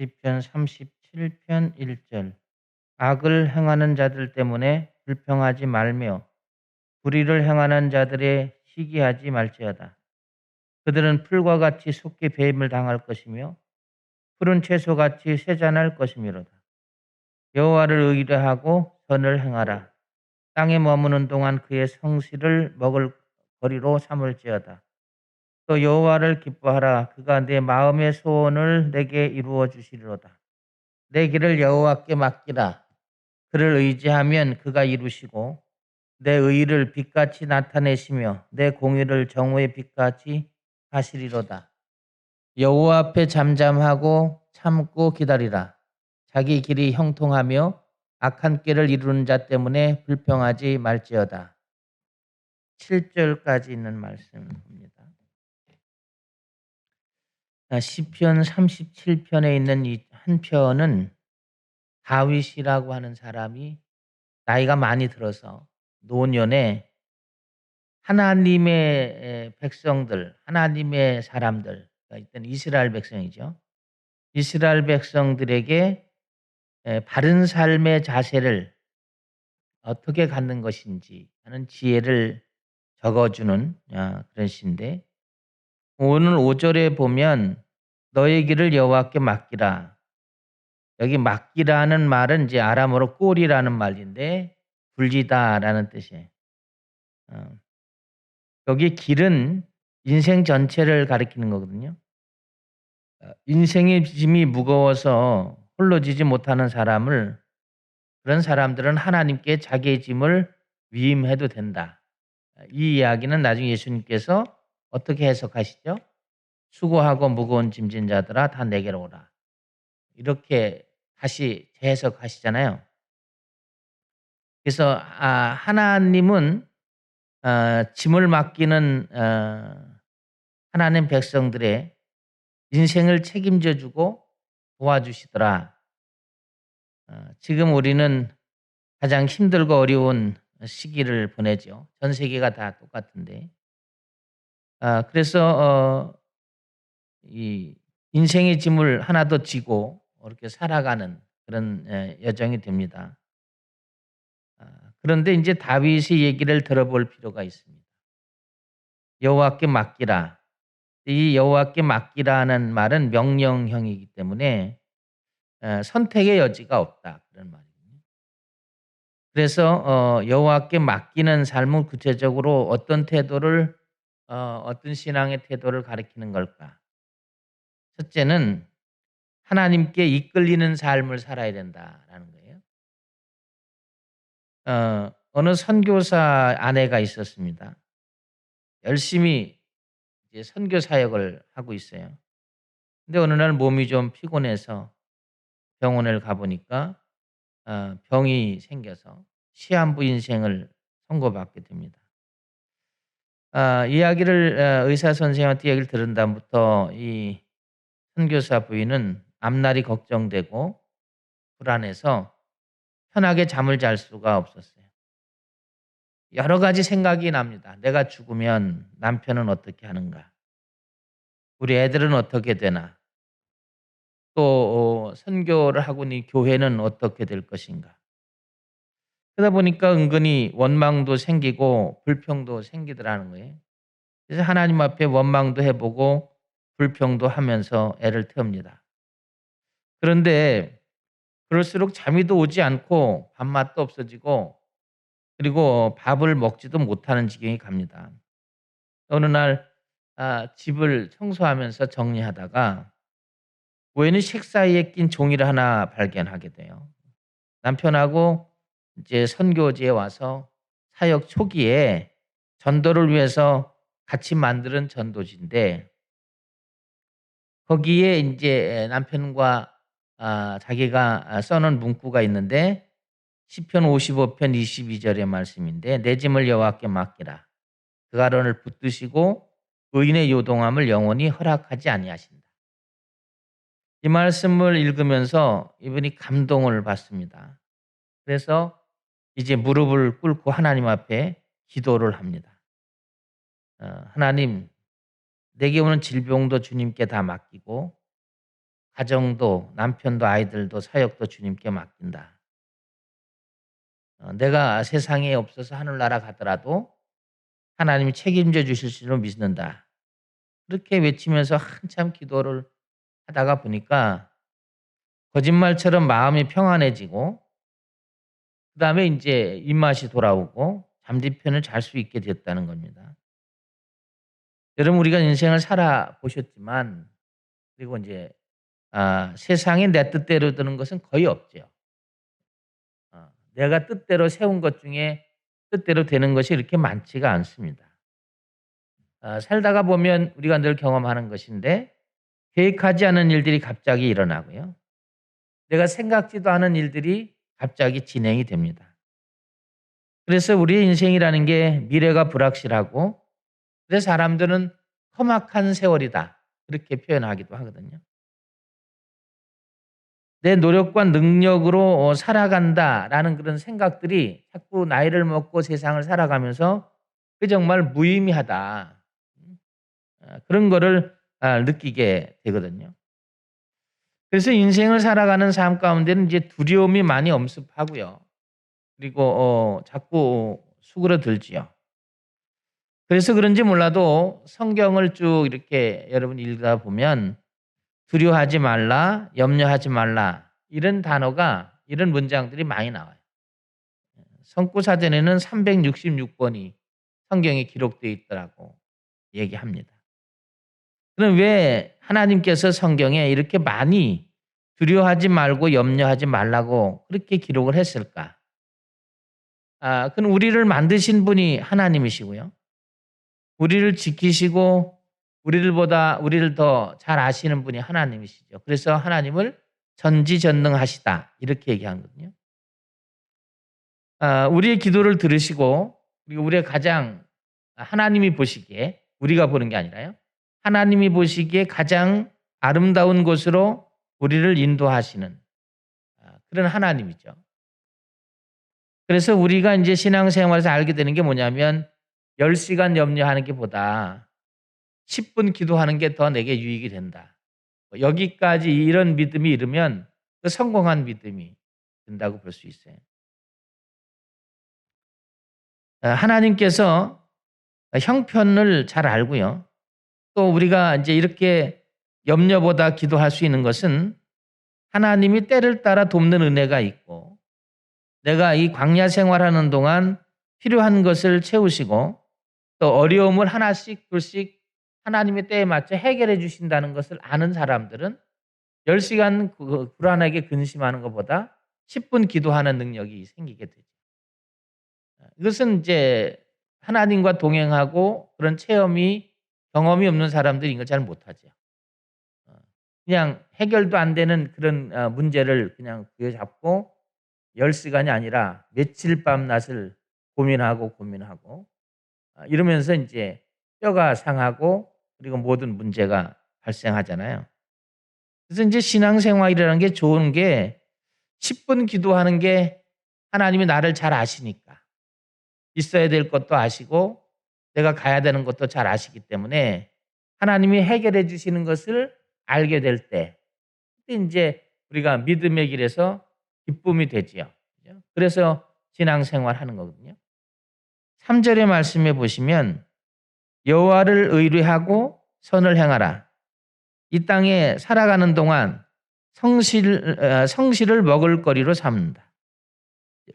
시편 37편 1절. 악을 행하는 자들 때문에 불평하지 말며 불의를 행하는 자들의 시기하지 말지어다. 그들은 풀과 같이 속히 배임을 당할 것이며 푸른 채소같이 쇠잔할 것이미로다. 여호와를 의뢰하고 선을 행하라. 땅에 머무는 동안 그의 성실을 먹을 거리로 삼을지어다. 또 여호와를 기뻐하라. 그가 내 마음의 소원을 내게 이루어 주시리로다. 내 길을 여호와께 맡기라. 그를 의지하면 그가 이루시고 내 의를 빛같이 나타내시며 내 공의를 정오의 빛같이 하시리로다. 여호와 앞에 잠잠하고 참고 기다리라. 자기 길이 형통하며 악한 길을 이루는 자 때문에 불평하지 말지어다. 7절까지 있는 말씀입니다. 시편 37편에 있는 이 한 편은 다윗이라고 하는 사람이 나이가 많이 들어서 노년에 하나님의 백성들, 하나님의 사람들, 이때는 이스라엘 백성이죠. 이스라엘 백성들에게 바른 삶의 자세를 어떻게 갖는 것인지 하는 지혜를 적어주는 그런 시인데, 오늘 5절에 보면 너의 길을 여호와께 맡기라. 여기 맡기라는 말은 이제 아람어로 꼴이라는 말인데 굴리다라는 뜻이에요. 여기 길은 인생 전체를 가리키는 거거든요. 인생의 짐이 무거워서 홀로 지지 못하는 사람을, 그런 사람들은 하나님께 자기의 짐을 위임해도 된다. 이 이야기는 나중에 예수님께서 어떻게 해석하시죠? 수고하고 무거운 짐진 자들아 다 내게로 오라. 이렇게 다시 재해석하시잖아요. 그래서 하나님은 짐을 맡기는 하나님 백성들의 인생을 책임져 주고 도와주시더라. 지금 우리는 가장 힘들고 어려운 시기를 보내죠. 전 세계가 다 똑같은데. 그래서 이 인생의 짐을 하나도 지고 이렇게 살아가는 그런 여정이 됩니다. 그런데 이제 다윗의 얘기를 들어볼 필요가 있습니다. 여호와께 맡기라. 이 여호와께 맡기라는 말은 명령형이기 때문에 선택의 여지가 없다, 그런 말이거든요. 그래서 여호와께 맡기는 삶은 구체적으로 어떤 태도를, 어떤 신앙의 태도를 가리키는 걸까? 첫째는 하나님께 이끌리는 삶을 살아야 된다라는 거예요. 어느 선교사 아내가 있었습니다. 열심히 이제 선교 사역을 하고 있어요. 근데 어느 날 몸이 좀 피곤해서 병원을 가 보니까 병이 생겨서 시한부 인생을 선고받게 됩니다. 이야기를 의사 선생님한테 얘기를 들은 다음부터 이 선교사 부인은 앞날이 걱정되고 불안해서 편하게 잠을 잘 수가 없었어요. 여러 가지 생각이 납니다. 내가 죽으면 남편은 어떻게 하는가? 우리 애들은 어떻게 되나? 또 선교를 하고 있는 교회는 어떻게 될 것인가? 그러다 보니까 은근히 원망도 생기고 불평도 생기더라는 거예요. 그래서 하나님 앞에 원망도 해 보고 불평도 하면서 애를 태웁니다. 그런데 그럴수록 잠이 또 오지 않고 밥맛도 없어지고, 그리고 밥을 먹지도 못하는 지경이 갑니다. 어느 날 집을 청소하면서 정리하다가 우연히 책사이에 낀 종이를 하나 발견하게 돼요. 남편하고 이제 선교지에 와서 사역 초기에 전도를 위해서 같이 만드는 전도지인데, 거기에 인제 남편과 자기가 써 놓은 문구가 있는데, 시편 55편 22절의 말씀인데 "내 짐을 여호와께 맡기라. 그가 너를 붙드시고 의인의 요동함을 영원히 허락하지 아니하신다." 이 말씀을 읽으면서 이분이 감동을 받습니다. 그래서 이제 무릎을 꿇고 하나님 앞에 기도를 합니다. "하나님, 내게 오는 질병도 주님께 다 맡기고 가정도 남편도 아이들도 사역도 주님께 맡긴다. 내가 세상에 없어서 하늘나라 가더라도 하나님이 책임져 주실 줄로 믿는다. 그렇게 외치면서 한참 기도를 하다가 보니까 거짓말처럼 마음이 평안해지고 그다음에 인제 입맛이 돌아오고 잠뒤편을 잘 수 있게 됐다는 겁니다. 여러분 우리가 인생을 살아 보셨지만 그리고 인제 세상이 내 뜻대로 되는 것은 거의 없죠. 내가 뜻대로 세운 것 중에 뜻대로 되는 것이 이렇게 많지가 않습니다. 살다가 보면 우리가 늘 경험하는 것인데 계획하지 않은 일들이 갑자기 일어나고요. 내가 생각지도 않은 일들이 갑자기 진행이 됩니다. 그래서 우리의 인생이라는 게 미래가 불확실하고 그래서 사람들은 험악한 세월이다. 그렇게 표현하기도 하거든요. 내 노력과 능력으로 살아간다라는 그런 생각들이 자꾸 나이를 먹고 세상을 살아가면서 그 정말 무의미하다. 그런 거를 느끼게 되거든요. 그래서 인생을 살아가는 삶 가운데는 이제 두려움이 많이 엄습하고요. 그리고 자꾸 수그러들지요. 그래서 그런지 몰라도 성경을 쭉 이렇게 여러분 읽다 보면 두려워하지 말라, 염려하지 말라 이런 단어가 이런 문장들이 많이 나와요. 성구사전에는 366번이 성경에 기록되어 있더라고 얘기합니다. 그럼 왜 하나님께서 성경에 이렇게 많이 두려워하지 말고 염려하지 말라고 그렇게 기록을 했을까? 그건 우리를 만드신 분이 하나님이시고요. 우리를 지키시고 우리를 더 잘 아시는 분이 하나님이시죠. 그래서 하나님을 전지전능하시다 이렇게 얘기하거든요. 우리의 기도를 들으시고 그리고 우리의 가장 하나님이 보시기에 우리가 보는 게 아니라요. 하나님이 보시기에 가장 아름다운 곳으로 우리를 인도하시는 그런 하나님이죠. 그래서 우리가 이제 신앙생활에서 알게 되는 게 뭐냐면 10시간 염려하는 게 보다 10분 기도하는 게 더 내게 유익이 된다. 여기까지 이런 믿음이 이르면 그 성공한 믿음이 된다고 볼 수 있어요. 하나님께서 형편을 잘 알고요. 또 우리가 이제 이렇게 염려보다 기도할 수 있는 것은 하나님이 때를 따라 돕는 은혜가 있고 내가 이 광야 생활하는 동안 필요한 것을 채우시고 또 어려움을 하나씩 둘씩 하나님의 때에 맞춰 해결해 주신다는 것을 아는 사람들은 10시간 불안하게 근심하는 것보다 10분 기도하는 능력이 생기게 되죠. 이것은 이제 하나님과 동행하고 그런 경험이 없는 사람들이 이걸 잘 못하죠. 그냥 해결도 안 되는 그런 문제를 그냥 부여잡고 10시간이 아니라 며칠 밤낮을 고민하고 이러면서 이제 뼈가 상하고 그리고 모든 문제가 발생하잖아요. 그래서 이제 신앙생활이라는 게 좋은 게 10분 기도하는 게 하나님이 나를 잘 아시니까 있어야 될 것도 아시고 내가 가야 되는 것도 잘 아시기 때문에 하나님이 해결해 주시는 것을 알게 될 때 그때 이제 우리가 믿음의 길에서 기쁨이 되지요. 그래서 신앙생활 하는 거거든요. 3절의 말씀에 보시면 여호와를 의뢰하고 선을 행하라. 이 땅에 살아가는 동안 성실을 먹을거리로 삼는다.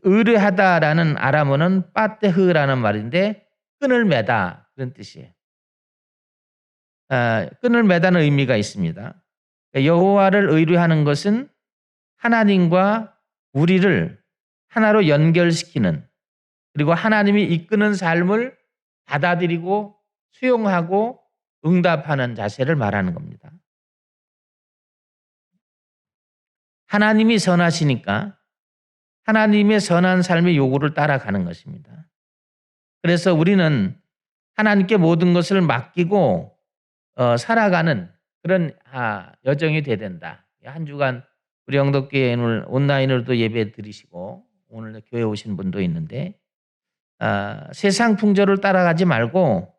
의뢰하다라는 아람어는 빠테흐라는 말인데 끈을 매다 그런 뜻이에요. 끈을 매다는 의미가 있습니다. 여호와를 의뢰하는 것은 하나님과 우리를 하나로 연결시키는 그리고 하나님이 이끄는 삶을 받아들이고 수용하고 응답하는 자세를 말하는 겁니다. 하나님이 선하시니까 하나님의 선한 삶의 요구를 따라가는 것입니다. 그래서 우리는 하나님께 모든 것을 맡기고 살아가는 그런 여정이 돼야 된다. 한 주간 우리 영덕교회 온라인으로도 예배 드리시고 오늘 교회 오신 분도 있는데 세상 풍조를 따라가지 말고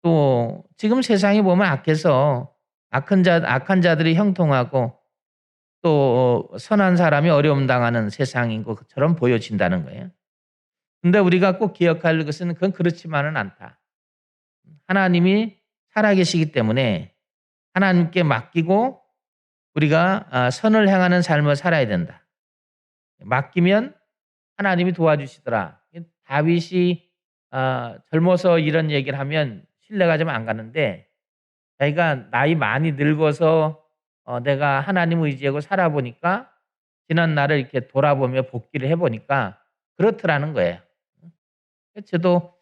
또 지금 세상에 보면 악한 자들이 형통하고 또 선한 사람이 어려움 당하는 세상인 것처럼 보여진다는 거예요. 근데 우리가 꼭 기억할 것은 그건 그렇지만은 않다. 하나님이 살아계시기 때문에 하나님께 맡기고 우리가 선을 행하는 삶을 살아야 된다. 맡기면 하나님이 도와주시더라. 다윗이 젊어서 이런 얘기를 하면 신뢰가 좀 안 가는데 자기가 나이 많이 늙어서 내가 하나님 의지하고 살아보니까 지난 날을 이렇게 돌아보며 복기를 해보니까 그렇더라는 거예요. 저도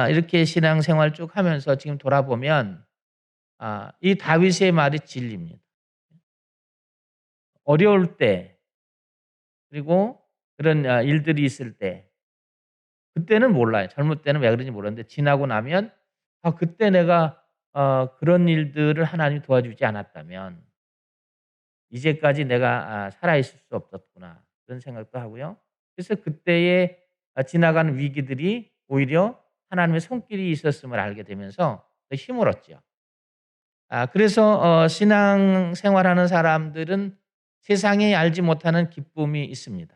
이렇게 신앙생활 쭉 하면서 지금 돌아보면 이 다윗의 말이 진리입니다. 어려울 때 그리고 그런 일들이 있을 때 그때는 몰라요. 젊을 때는 왜 그런지 몰랐는데 지나고 나면 그때 내가 그런 일들을 하나님이 도와주지 않았다면 이제까지 내가 살아있을 수 없었구나 그런 생각도 하고요. 그래서 그때의 지나가는 위기들이 오히려 하나님의 손길이 있었음을 알게 되면서 더 힘을 얻죠. 그래서 신앙생활하는 사람들은 세상에 알지 못하는 기쁨이 있습니다.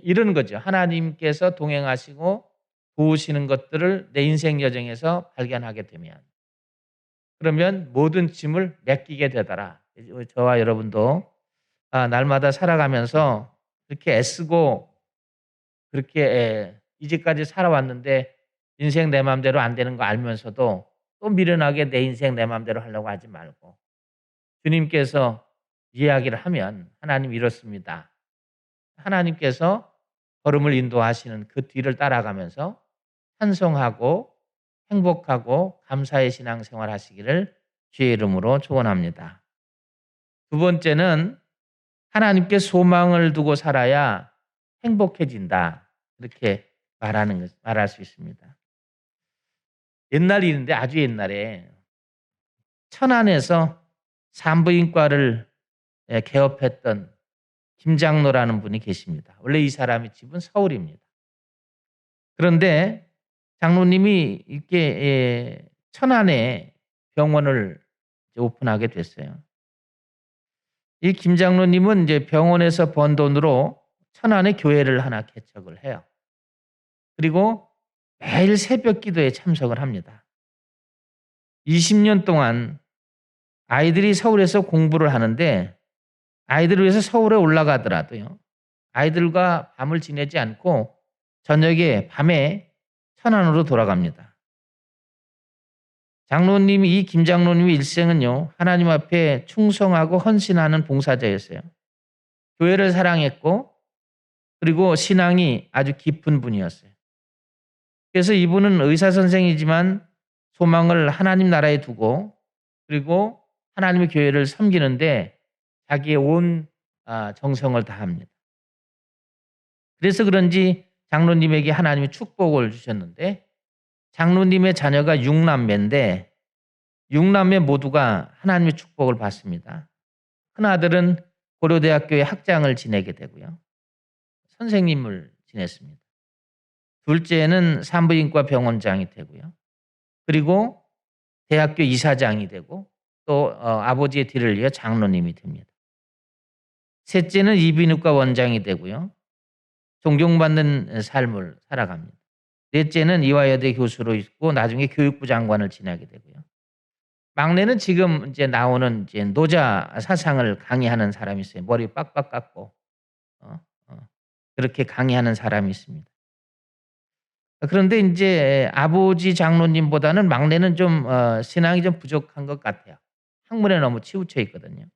이런 거죠. 하나님께서 동행하시고 도우시는 것들을 내 인생 여정에서 발견하게 되면 그러면 모든 짐을 맡기게 되더라. 저와 여러분도 날마다 살아가면서 그렇게 애쓰고 그렇게 이제까지 살아왔는데 인생 내 마음대로 안 되는 거 알면서도 또 미련하게 내 인생 내 마음대로 하려고 하지 말고 주님께서 이야기를 하면 하나님 이렇습니다. 하나님께서 걸음을 인도하시는 그 뒤를 따라가면서 찬송하고 행복하고 감사의 신앙생활 하시기를 주의 이름으로 축원합니다. 두 번째는 하나님께 소망을 두고 살아야 행복해진다. 이렇게 말할 수 있습니다. 옛날 일인데 아주 옛날에 천안에서 산부인과를 개업했던 김장로라는 분이 계십니다. 원래 이 사람의 집은 서울입니다. 그런데 장로님이 이렇게 천안에 병원을 오픈하게 됐어요. 이 김장로님은 이제 병원에서 번 돈으로 천안에 교회를 하나 개척을 해요. 그리고 매일 새벽 기도에 참석을 합니다. 20년 동안 아이들이 서울에서 공부를 하는데 아이들을 위해서 서울에 올라가더라도요. 아이들과 밤을 지내지 않고 저녁에 밤에 천안으로 돌아갑니다. 장로님이 이 김장로님의 일생은요. 하나님 앞에 충성하고 헌신하는 봉사자였어요. 교회를 사랑했고 그리고 신앙이 아주 깊은 분이었어요. 그래서 이분은 의사 선생이지만 소망을 하나님 나라에 두고 그리고 하나님의 교회를 섬기는데 자기의 온 정성을 다합니다. 그래서 그런지 장로님에게 하나님이 축복을 주셨는데 장로님의 자녀가 6남매인데 6남매 모두가 하나님의 축복을 받습니다. 큰아들은 고려대학교의 학장을 지내게 되고요. 선생님을 지냈습니다. 둘째는 산부인과 병원장이 되고요. 그리고 대학교 이사장이 되고 또 아버지의 뒤를 이어 장로님이 됩니다. 셋째는 이비인후과 원장이 되고요. 존경받는 삶을 살아갑니다. 넷째는 이화여대 교수로 있고 나중에 교육부 장관을 지내게 되고요. 막내는 지금 이제 나오는 이제 노자 사상을 강의하는 사람이 있어요. 머리 빡빡 깎고 그렇게 강의하는 사람이 있습니다. 그런데 이제 아버지 장로님보다는 막내는 좀 신앙이 좀 부족한 것 같아요. 학문에 너무 치우쳐 있거든요.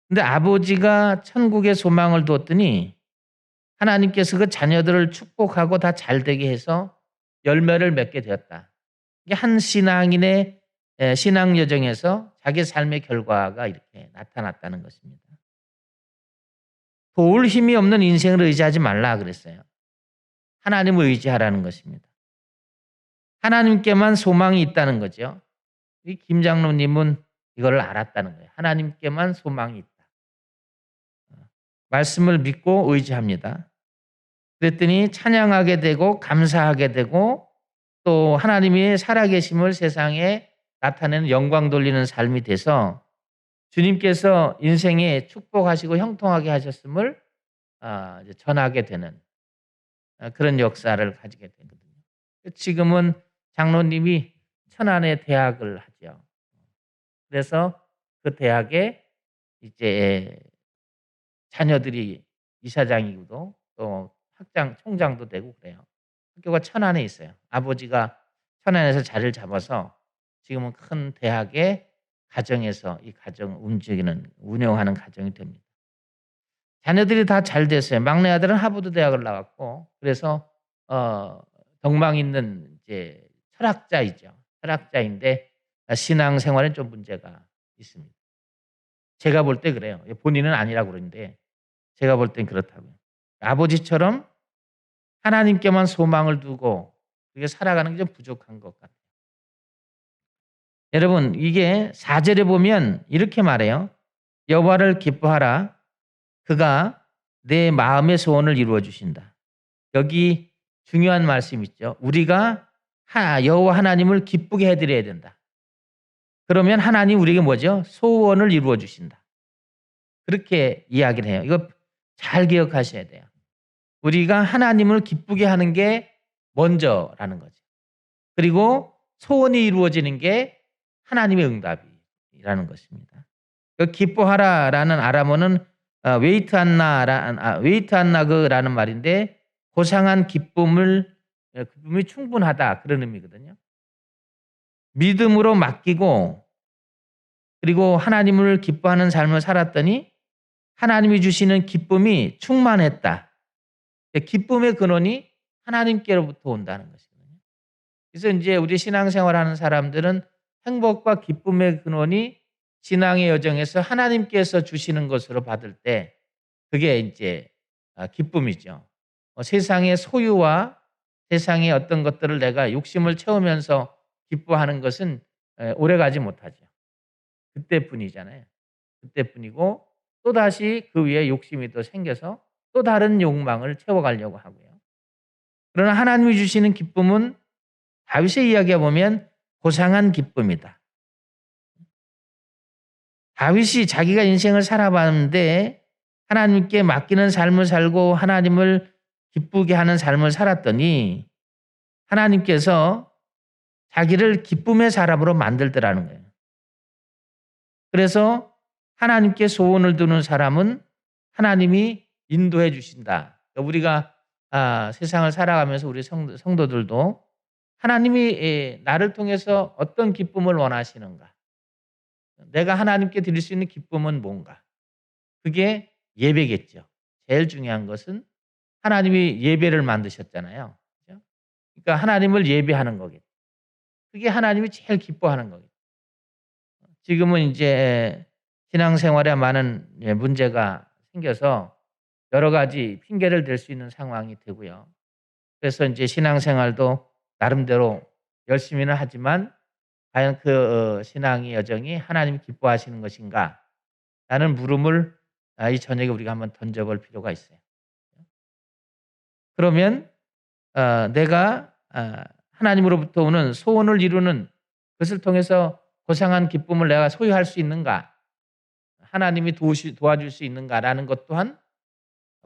근데 아버지가 천국에 소망을 두었더니 하나님께서 그 자녀들을 축복하고 다 잘되게 해서 열매를 맺게 되었다. 이게 한 신앙인의 신앙 여정에서 자기 삶의 결과가 이렇게 나타났다는 것입니다. 도울 힘이 없는 인생을 의지하지 말라 그랬어요. 하나님을 의지하라는 것입니다. 하나님께만 소망이 있다는 거죠. 이 김장로님은 이걸 알았다는 거예요. 하나님께만 소망이 있다. 말씀을 믿고 의지합니다. 그랬더니 찬양하게 되고 감사하게 되고 또 하나님의 살아계심을 세상에 나타내는 영광 돌리는 삶이 돼서 주님께서 인생에 축복하시고 형통하게 하셨음을 이제 전하게 되는 그런 역사를 가지게 되거든요. 지금은 장로님이 천안에 대학을 하죠. 그래서 그 대학에 이제 자녀들이 이사장이고 또 학장, 총장도 되고 그래요. 학교가 천안에 있어요. 아버지가 천안에서 자리를 잡아서 지금은 큰 대학의 가정에서 이 가정을 운영하는 가정이 됩니다. 자녀들이 다 잘 됐어요. 막내 아들은 하버드 대학을 나왔고 그래서 덕망 있는 이제 철학자이죠. 철학자인데 신앙생활에 좀 문제가 있습니다. 제가 볼 때 그래요. 본인은 아니라고 그러는데 제가 볼 땐 그렇다고요. 아버지처럼 하나님께만 소망을 두고 그게 살아가는 게 좀 부족한 것 같아요. 여러분 이게 4절에 보면 이렇게 말해요. 여호와를 기뻐하라. 그가 내 마음의 소원을 이루어 주신다. 여기 중요한 말씀 있죠. 우리가 여호와 하나님을 기쁘게 해드려야 된다. 그러면 하나님 우리에게 뭐죠? 소원을 이루어 주신다. 그렇게 이야기를 해요. 이거 잘 기억하셔야 돼요. 우리가 하나님을 기쁘게 하는 게 먼저라는 거죠. 그리고 소원이 이루어지는 게 하나님의 응답이라는 것입니다. 그 기뻐하라라는 아람어는 웨이트 안나그라는 말인데 고상한 기쁨이 충분하다 그런 의미거든요. 믿음으로 맡기고 그리고 하나님을 기뻐하는 삶을 살았더니 하나님이 주시는 기쁨이 충만했다. 기쁨의 근원이 하나님께로부터 온다는 것이거든요. 그래서 이제 우리 신앙생활하는 사람들은 행복과 기쁨의 근원이 신앙의 여정에서 하나님께서 주시는 것으로 받을 때 그게 이제 기쁨이죠. 세상의 소유와 세상의 어떤 것들을 내가 욕심을 채우면서 기뻐하는 것은 오래가지 못하죠. 그때뿐이잖아요. 그때뿐이고 또다시 그 위에 욕심이 또 생겨서 또 다른 욕망을 채워가려고 하고요. 그러나 하나님이 주시는 기쁨은 다윗의 이야기에 보면 고상한 기쁨이다. 다윗이 자기가 인생을 살아봤는데 하나님께 맡기는 삶을 살고 하나님을 기쁘게 하는 삶을 살았더니 하나님께서 자기를 기쁨의 사람으로 만들더라는 거예요. 그래서 하나님께 소원을 두는 사람은 하나님이 인도해 주신다. 우리가 세상을 살아가면서 우리 성도들도 하나님이 나를 통해서 어떤 기쁨을 원하시는가? 내가 하나님께 드릴 수 있는 기쁨은 뭔가? 그게 예배겠죠. 제일 중요한 것은 하나님이 예배를 만드셨잖아요. 그죠? 그러니까 하나님을 예배하는 거겠죠. 그게 하나님이 제일 기뻐하는 거겠죠. 지금은 이제 신앙생활에 많은 문제가 생겨서 여러 가지 핑계를 댈 수 있는 상황이 되고요. 그래서 이제 신앙생활도 나름대로 열심히는 하지만 과연 그 신앙의 여정이 하나님이 기뻐하시는 것인가? 라는 물음을 이 저녁에 우리가 한번 던져볼 필요가 있어요. 그러면 내가 하나님으로부터 오는 소원을 이루는 것을 통해서 고상한 기쁨을 내가 소유할 수 있는가? 하나님이 도와줄 수 있는가라는 것 또한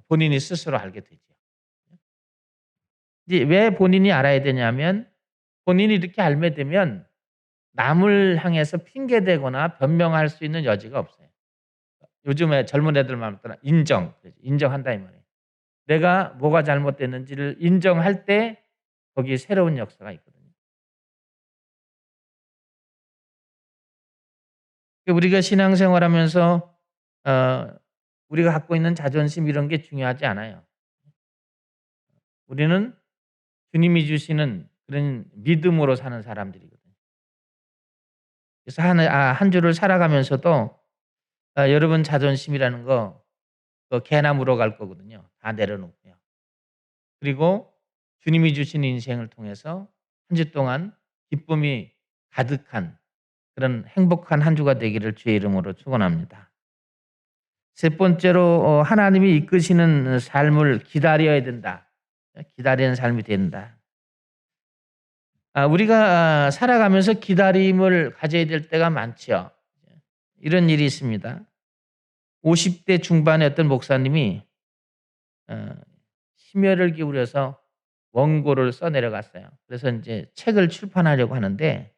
본인이 스스로 알게 되죠. 이제 왜 본인이 알아야 되냐면 본인이 이렇게 알게 되면 남을 향해서 핑계대거나 변명할 수 있는 여지가 없어요. 요즘에 젊은 애들 말로 인정한다 이 말이에요. 내가 뭐가 잘못됐는지를 인정할 때 거기에 새로운 역사가 있거든요. 우리가 신앙생활하면서 우리가 갖고 있는 자존심 이런 게 중요하지 않아요. 우리는 주님이 주시는 그런 믿음으로 사는 사람들이거든요. 그래서 한 주를 살아가면서도 여러분 자존심이라는 거 개나 물어갈 거거든요. 다 내려놓고요. 그리고 주님이 주신 인생을 통해서 한 주 동안 기쁨이 가득한 그런 행복한 한 주가 되기를 주의 이름으로 축원합니다. 세 번째로 하나님이 이끄시는 삶을 기다려야 된다. 기다리는 삶이 된다. 우리가 살아가면서 기다림을 가져야 될 때가 많죠. 이런 일이 있습니다. 50대 중반의 어떤 목사님이 어 심혈을 기울여서 원고를 써 내려갔어요. 그래서 인제 책을 출판하려고 하는데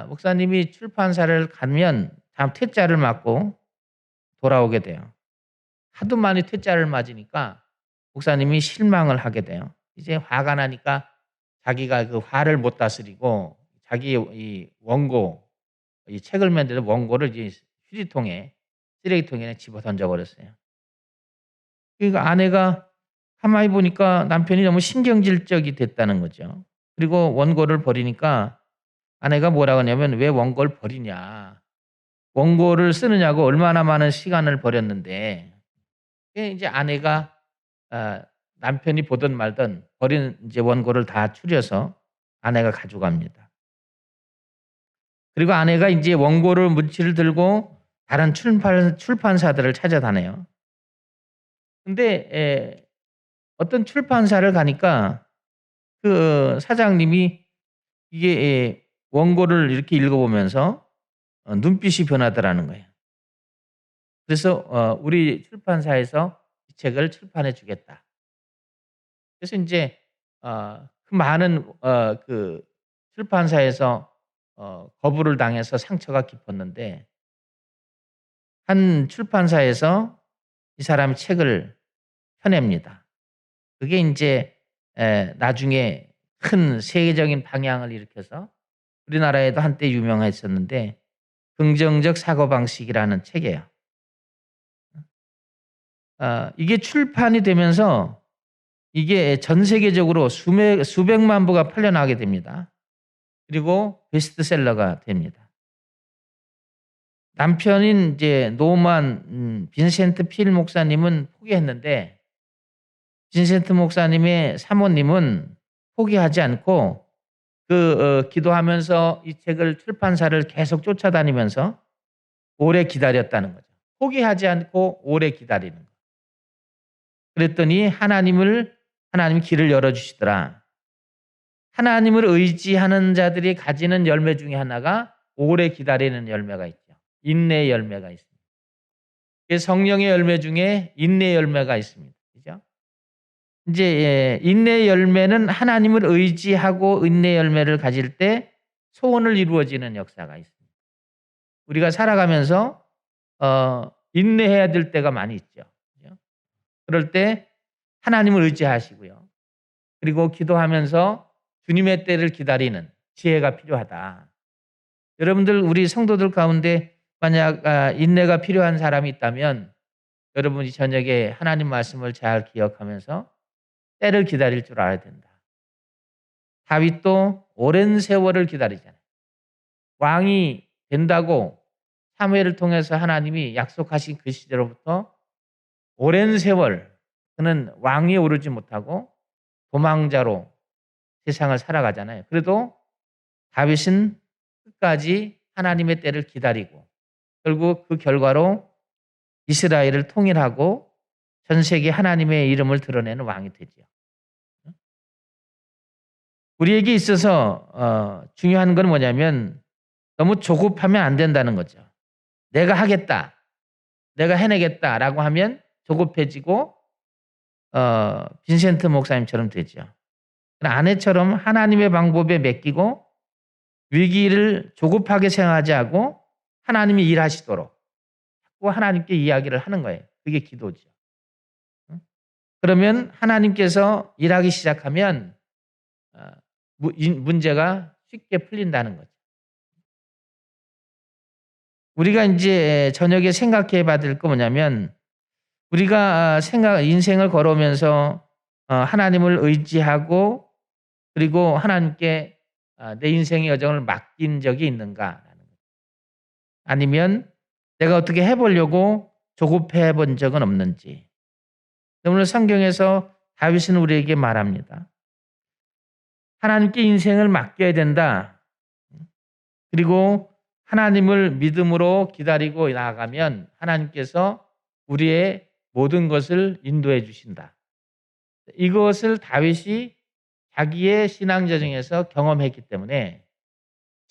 목사님이 출판사를 가면 다음 퇴짜를 맞고 돌아오게 돼요. 하도 많이 퇴짜를 맞으니까 목사님이 실망을 하게 돼요. 이제 화가 나니까 자기가 그 화를 못 다스리고 자기의 이 원고, 이 책을 만드는 원고를 이제 휴지통에 쓰레기통에 집어 던져 버렸어요. 그러니까 아내가 가만히 보니까 남편이 너무 신경질적이 됐다는 거죠. 그리고 원고를 버리니까 아내가 뭐라고 하냐면 "왜 원고를 버리냐. 원고를 쓰느냐고 얼마나 많은 시간을 버렸는데." 그게 인제 아내가 남편이 보든 말든 버린 인제 원고를 다 추려서 아내가 가져갑니다. 그리고 아내가 인제 원고를 문치를 들고 다른 출판사들을 찾아다녀요. 근데 어떤 출판사를 가니까 그 사장님이 이게 원고를 이렇게 읽어 보면서 눈빛이 변하더라는 거예요. 그래서 "우리 출판사에서 이 책을 출판해 주겠다." 그래서 인제 그 많은 그 출판사에서 거부를 당해서 상처가 깊었는데 한 출판사에서 이 사람이 책을 펴냅니다. 그게 인제 나중에 큰 세계적인 방향을 일으켜서 우리나라에도 한때 유명했었는데 긍정적 사고방식이라는 책이에요. 이게 출판이 되면서 이게 전 세계적으로 수백만 부가 팔려나가게 됩니다. 그리고 베스트셀러가 됩니다. 남편인 이제 노만 빈센트 필 목사님은 포기했는데 빈센트 목사님의 사모님은 포기하지 않고 기도하면서 이 책을 출판사를 계속 쫓아다니면서 오래 기다렸다는 거죠. 포기하지 않고 오래 기다리는 거. 그랬더니 하나님이 길을 열어 주시더라. 하나님을 의지하는 자들이 가지는 열매 중에 하나가 오래 기다리는 열매가 있죠. 인내의 열매가 있습니다. 성령의 열매 중에 인내의 열매가 있습니다. 그죠? 이제 인내의 열매는 하나님을 의지하고 인내의 열매를 가질 때 소원을 이루어지는 역사가 있습니다. 우리가 살아가면서 인내해야 될 때가 많이 있죠. 그죠? 그럴 때 하나님을 의지하시고요. 그리고 기도하면서 주님의 때를 기다리는 지혜가 필요하다. 여러분들 우리 성도들 가운데 만약 인내가 필요한 사람이 있다면 여러분이 저녁에 하나님 말씀을 잘 기억하면서 때를 기다릴 줄 알아야 된다. 다윗도 오랜 세월을 기다리잖아요. 왕이 된다고 사무엘을 통해서 하나님이 약속하신 그 시절로부터 오랜 세월 그는 왕위에 오르지 못하고 도망자로 세상을 살아가잖아요. 그래도 다윗은 끝까지 하나님의 때를 기다리고 결국 그 결과로 이스라엘을 통일하고 전 세계 하나님의 이름을 드러내는 왕이 되죠. 우리에게 있어서 중요한 건 뭐냐면 너무 조급하면 안 된다는 거죠. 내가 하겠다. 내가 해내겠다라고 하면 조급해지고 빈센트 목사님처럼 되죠. 아내처럼 하나님의 방법에 맡기고 위기를 조급하게 생각하지 않고 하나님이 일하시도록 자꾸 하나님께 이야기를 하는 거예요. 그게 기도죠. 그러면 하나님께서 일하기 시작하면 문제가 쉽게 풀린다는 거죠. 우리가 인제 저녁에 생각해 봐야 될 거 뭐냐면 우리가 인생을 걸어오면서 하나님을 의지하고 그리고 하나님께 내 인생의 여정을 맡긴 적이 있는가라는 거죠. 아니면 내가 어떻게 해 보려고 조급해 본 적은 없는지. 오늘 성경에서 다윗은 우리에게 말합니다. 하나님께 인생을 맡겨야 된다. 그리고 하나님을 믿음으로 기다리고 나아가면 하나님께서 우리의 모든 것을 인도해 주신다. 이것을 다윗이 자기의 신앙 여정에서 경험했기 때문에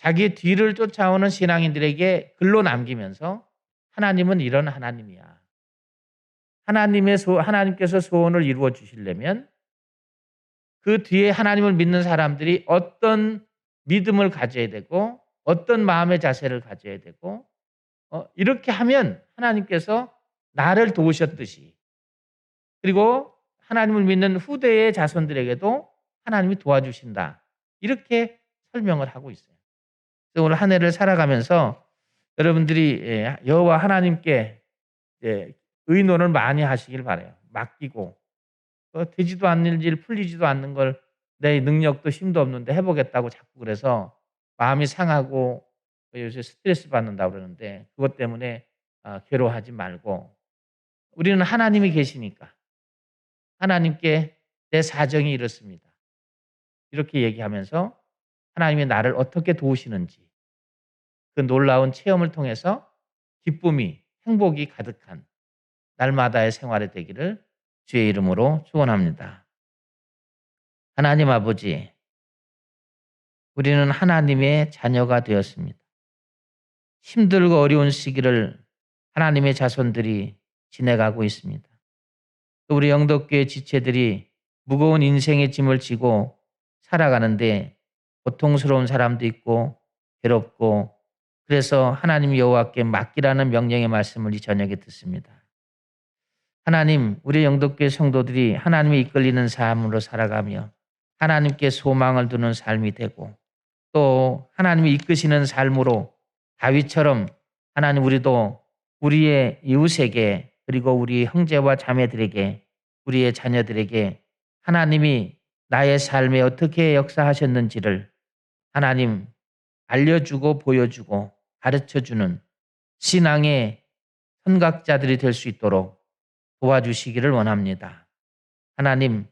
자기 뒤를 쫓아오는 신앙인들에게 글로 남기면서 하나님은 이런 하나님이야. 하나님께서 소원을 이루어 주시려면 그 뒤에 하나님을 믿는 사람들이 어떤 믿음을 가져야 되고 어떤 마음의 자세를 가져야 되고 이렇게 하면 하나님께서 나를 도우셨듯이 그리고 하나님을 믿는 후대의 자손들에게도 하나님이 도와주신다. 이렇게 설명을 하고 있어요. 그래서 오늘 한 해를 살아가면서 여러분들이 여호와 하나님께 의논을 많이 하시길 바라요. 맡기고 되지도 않는 일, 풀리지도 않는 걸 내 능력도 힘도 없는데 해보겠다고 자꾸 그래서 마음이 상하고 요새 스트레스 받는다고 그러는데 그것 때문에 괴로워하지 말고 우리는 하나님이 계시니까 하나님께 내 사정이 이렇습니다. 이렇게 얘기하면서 하나님이 나를 어떻게 도우시는지 그 놀라운 체험을 통해서 기쁨이, 행복이 가득한 날마다의 생활이 되기를 주의 이름으로 축원합니다. 하나님 아버지, 우리는 하나님의 자녀가 되었습니다. 힘들고 어려운 시기를 하나님의 자손들이 지내가고 있습니다. 또 우리 영덕교회 지체들이 무거운 인생의 짐을 지고 살아가는데 고통스러운 사람도 있고 괴롭고 그래서 하나님 여호와께 맡기라는 명령의 말씀을 이 저녁에 듣습니다. 하나님, 우리 영덕교회 성도들이 하나님이 이끌리는 삶으로 살아가며 하나님께 소망을 두는 삶이 되고 또 하나님이 이끄시는 삶으로 다윗처럼 하나님 우리도 우리의 이웃에게 그리고 우리 형제와 자매들에게 우리의 자녀들에게 하나님이 나의 삶에 어떻게 역사하셨는지를 하나님 알려주고 보여주고 가르쳐주는 신앙의 선각자들이 될 수 있도록 도와주시기를 원합니다. 하나님,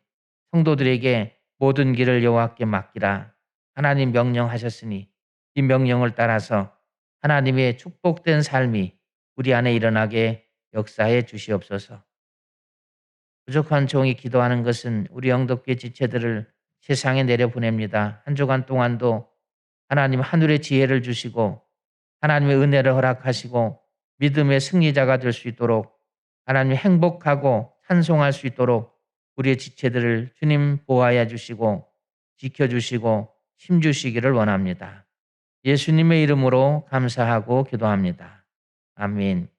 성도들에게 모든 길을 여호와께 맡기라. 하나님 명령하셨으니 이 명령을 따라서 하나님의 축복된 삶이 우리 안에 일어나게 역사해 주시옵소서. 부족한 종이 기도하는 것은 우리 영덕교회 지체들을 세상에 내려보냅니다. 한 주간 동안도 하나님 하늘의 지혜를 주시고 하나님의 은혜를 허락하시고 믿음의 승리자가 될 수 있도록 하나님 행복하고 찬송할 수 있도록 우리의 지체들을 주님 보호하여 주시고 지켜주시고 힘주시기를 원합니다. 예수님의 이름으로 감사하고 기도합니다. 아멘.